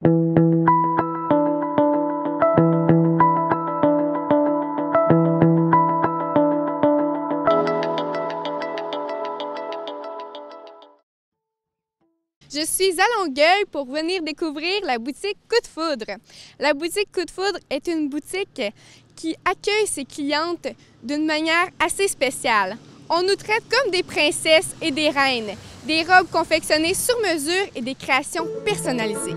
Je suis à Longueuil pour venir découvrir la boutique Coup de Foudre. La boutique Coup de Foudre est une boutique qui accueille ses clientes d'une manière assez spéciale. On nous traite comme des princesses et des reines, des robes confectionnées sur mesure et des créations personnalisées.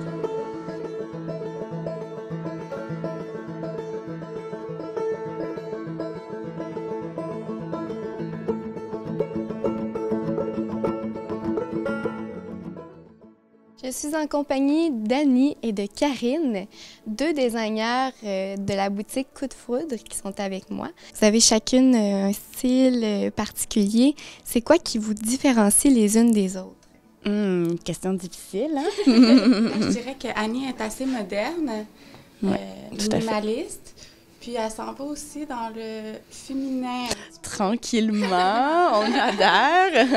Je suis en compagnie d'Annie et de Karine, deux designers de la boutique Coup de Foudre qui sont avec moi. Vous avez chacune un style particulier. C'est quoi qui vous différencie les unes des autres? Question difficile, hein? Je dirais qu'Annie est assez moderne, minimaliste, puis elle s'en va aussi dans le féminin. Tranquillement, on adhère.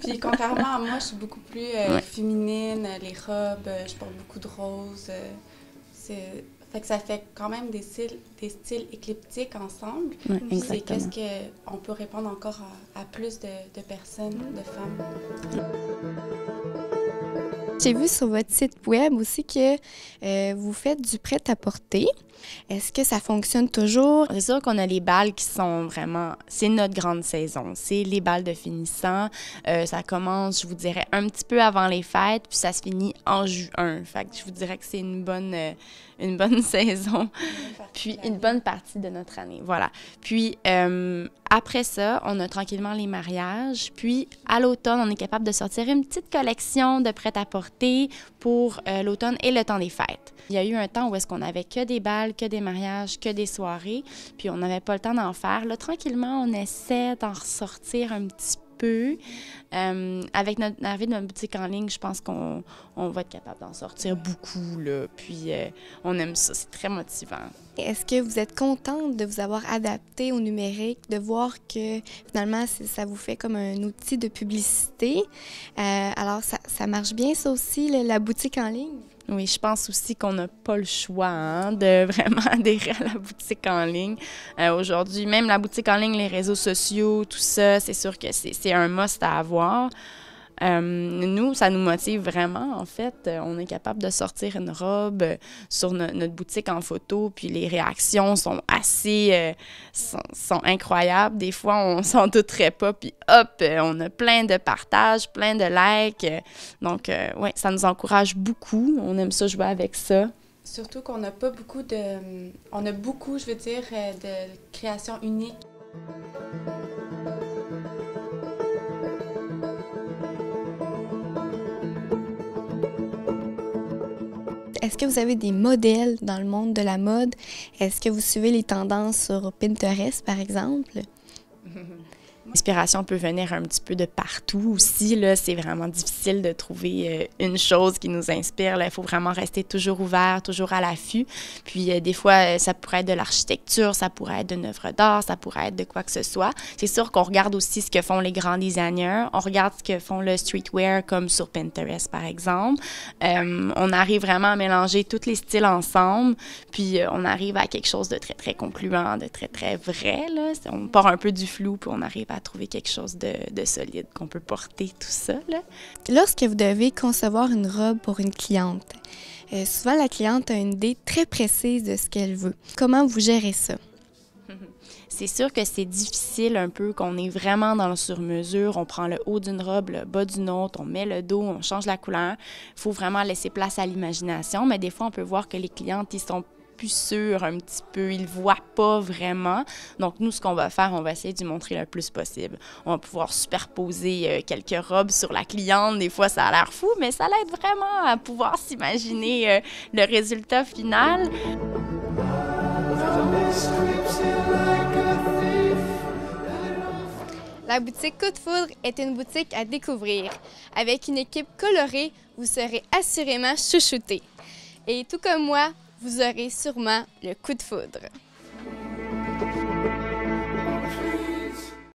Puis contrairement à moi, je suis beaucoup plus féminine, les robes, je porte beaucoup de roses. Fait que ça fait quand même des styles éclectiques ensemble. Oui, c'est exactement. qu'est-ce qu'on peut répondre encore à plus de personnes, de femmes. J'ai vu sur votre site web aussi que vous faites du prêt-à-porter. Est-ce que ça fonctionne toujours? C'est sûr qu'on a les balles qui sont vraiment... C'est notre grande saison. C'est les balles de finissant. Ça commence, je vous dirais, un petit peu avant les fêtes, puis ça se finit en juin. Fait que je vous dirais que c'est une bonne saison. Puis une bonne partie de notre année. Voilà. Puis après ça, on a tranquillement les mariages. Puis à l'automne, on est capable de sortir une petite collection de prêt-à-porter pour l'automne et le temps des fêtes. Il y a eu un temps où est-ce qu'on avait que des balles, que des mariages, que des soirées, puis on n'avait pas le temps d'en faire. Là, tranquillement, on essaie d'en ressortir un petit peu. Avec l'arrivée de notre boutique en ligne, je pense qu'on va être capable d'en sortir beaucoup, là. Puis on aime ça, c'est très motivant. Est-ce que vous êtes contente de vous avoir adapté au numérique, de voir que finalement ça vous fait comme un outil de publicité? Alors ça marche bien ça aussi, la boutique en ligne? Oui, je pense aussi qu'on n'a pas le choix de vraiment adhérer à la boutique en ligne. Aujourd'hui, même la boutique en ligne, les réseaux sociaux, tout ça, c'est sûr que c'est un must à avoir. Nous, ça nous motive vraiment, en fait. On est capable de sortir une robe sur notre boutique en photo, puis les réactions sont assez... sont incroyables. Des fois, on s'en douterait pas, puis hop, on a plein de partages, plein de likes. Donc, oui, ça nous encourage beaucoup. On aime ça jouer avec ça. Surtout qu'on n'a pas beaucoup de... On a beaucoup, je veux dire, de créations uniques. Est-ce que vous avez des modèles dans le monde de la mode? Est-ce que vous suivez les tendances sur Pinterest, par exemple? L'inspiration peut venir un petit peu de partout aussi. Là, c'est vraiment difficile de trouver une chose qui nous inspire. Il faut vraiment rester toujours ouvert, toujours à l'affût. Puis des fois, ça pourrait être de l'architecture, ça pourrait être d'une œuvre d'art, ça pourrait être de quoi que ce soit. C'est sûr qu'on regarde aussi ce que font les grands designers. On regarde ce que font le streetwear, comme sur Pinterest, par exemple. On arrive vraiment à mélanger tous les styles ensemble. Puis on arrive à quelque chose de très, très concluant, de très, très vrai. Là. On part un peu du flou, puis on arrive à trouver quelque chose de solide qu'on peut porter, tout ça. Là. Lorsque vous devez concevoir une robe pour une cliente, souvent la cliente a une idée très précise de ce qu'elle veut. Comment vous gérez ça? C'est sûr que c'est difficile un peu, qu'on est vraiment dans le sur-mesure. On prend le haut d'une robe, le bas d'une autre, on met le dos, on change la couleur. Il faut vraiment laisser place à l'imagination, mais des fois, on peut voir que les clientes, ils sont plus sûrs un petit peu, ils ne voient pas vraiment. Donc, nous, ce qu'on va faire, on va essayer de montrer le plus possible. On va pouvoir superposer quelques robes sur la cliente. Des fois, ça a l'air fou, mais ça l'aide vraiment à pouvoir s'imaginer le résultat final. La boutique Coup de Foudre est une boutique à découvrir. Avec une équipe colorée, vous serez assurément chouchoutés. Et tout comme moi, vous aurez sûrement le coup de foudre.